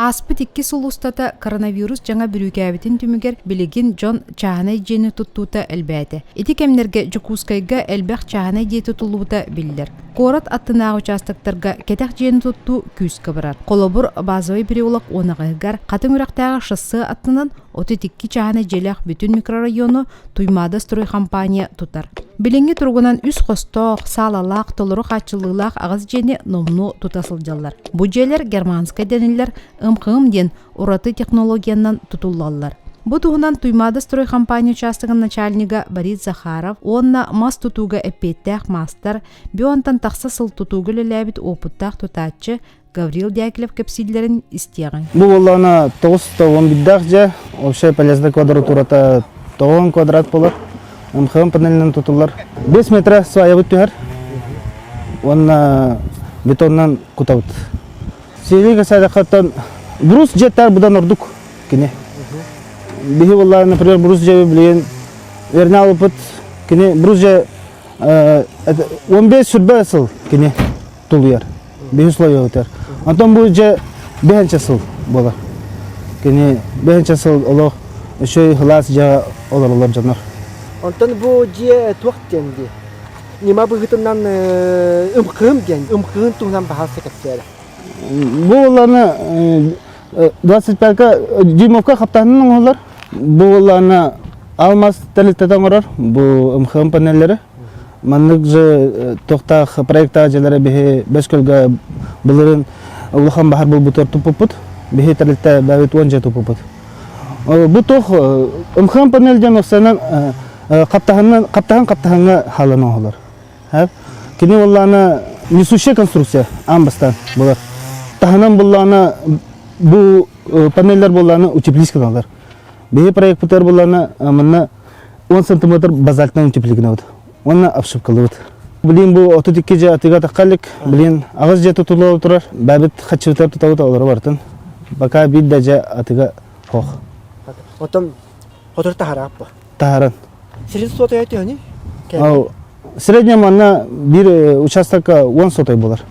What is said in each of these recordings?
Аспыт 2 сулустата коронавирус жаңа бүрүкәбитин түмүгер билигин Джон чаһанай жени туттута элбәте. Ити кемнерге жукускайга элбәх чаһанай дие тутулута биллер. Корат аттынағы участоктарга кетек жени тутту күз кыбырар. Колобур базовый переулок онагыгар катын үрәктәге шоссе аттынан 32 чаһанай желек бүтүн микрорайону туймада строй компания тутар. Билинги тургунан үс хосток, салалак, толору качылылак агыз жени номну тутасылжалар. Бу жерлер германскай дениллер ым-кым ден ураты технологиянан тутуллалар. Бу тугунан туймада строй компания участогын начальнига Борис Захаров, онна мас тутуга эппеттәк мастар, бионтан тақса сыл тутугы ләбит опыттақ тутатчы Гаврил Дяклев кепсиллерин истеген. Бу олана 9-10 биддах же, общая полезная квадратурата 9 квадрат болар. МХМ панелинен тутулар. 5 метра своя бүттүгөр. Онна бетоннан кутабыт. Сейлиге садақаттан брус жеттар будан ордук кене. Бихи валла, например, брус же билген вернал опыт кене брус же 15 сүрбе сыл кене тулуяр. Бихи условия өтер. Антон бу же 5 сыл бола. Кене 5 сыл олох еще хлас же олар жанар. Антон бу же туактенди. Нима быгытынан ымкым ген, ымкын туңнан бахасы кетсер. Бу оларны 25-ка дюймовка хаптанын олар. Бу оларны алмаз тәлеттәдән орар. Бу МХМ панелләре. Маннык же тоқтақ проекта желері бихи бәскөлгі бұлырын улахан бахар бұл бұтыр тупупут. Бихи тәлетті бәвет 10 же тупупут. Бу тоқ МХМ панелден осынан қаптағанға халаны олар. Кені оларны несущая конструкция амбастан болар. Таханан боларны бу панеллер боларны утеплискан олар. Бихи проект бұтыр боларны 10 см базальтынан утепликін өді. Онна обшивкалы өді. Білін бұл 32 же атыға таққалық, білін ағыз же тұтылы отырар, бәбіт қатшывытар тұтауыда олары бартын. Бака бейді же атыға қоқ. Отым отыр тахарап ба? Тахаран. Средний сотай әйті өне? Среднем анна бір участокка 10 сотай болар.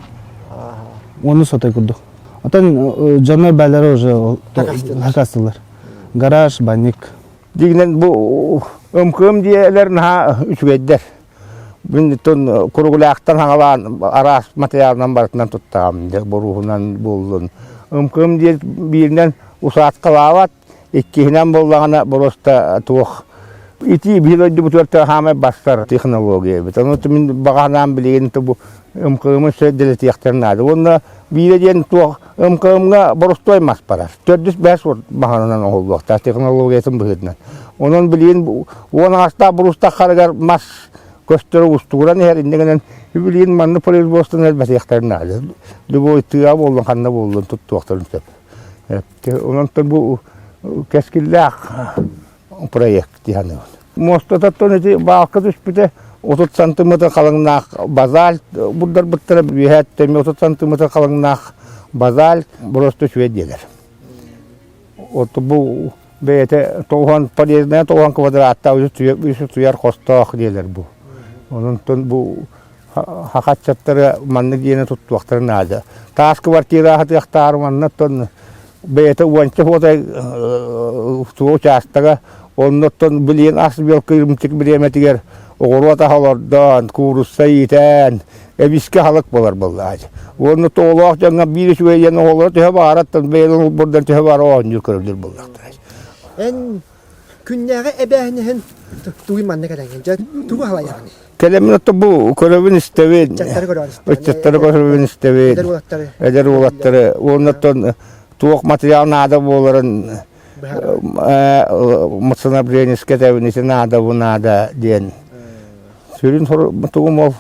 10 сотай күрдік. Отан жанной бәлері уже хакастылар. Гараж, банник. Дегенен бұл МКМ диелерін үчігейдер. Бұндықтың күрігіліқтен хаңалан арас материалынан барытынан тұттағам. Бұруғынан болдың. МКМ дие бірінен ұсат қалават, еккейінен болдағына бұрыста туық. Ити білойды бұтырты хамай бастар технология. Оны мен бағанан білеген бұл МКМ сөйделі тияқтарын ады. Оны бірден туық МКМ-ға бұрыстой мас барар. 4-5 бағанынан оғылуақта технологиясын бұғыдынан. Onun bilin onun hasta burusta kargar mas gösteri usturan her indegen bilin manlı производствон elbette yaktarnadı. Bu itiya boldun kanna boldun tuttu aktarın tep. Onun bu keskillah proyekt yani. Mostata toneti bakı düşpüte 30 cm kalınlıq bazalt bunlar bittere bir hatta 30 cm kalınlıq bazalt burası şöyle o bu Beyte toğan pariyezine toğan kvadratta üstü tuyar kostak diyorlar bu. Onun ton bu hakatçatları manlı diyene tuttuakları nadı. Tas kvartira hatı yaktar manlı ton beyte uançı hoda tuğu çastaga onun ton bilyen asbel kırmızık bir yemetiger oğurvata halardan kurusayiten eviske halık bolar vallahi. Onu toğlaq jana bir şöyle oğlar tühe barattan beyden buradan tühe var o anjur kırılır vallahi. En günleri ebehinin duymanne kadar gelince tuğu hala yani. Kelimin bu körevin istevi. Çatları körevin istevi. Eder olatları. Ondan tuğuk materyal nada boların. Mısına bireniz ketevin ise nada bu nada diyen. Sürün tuğum ol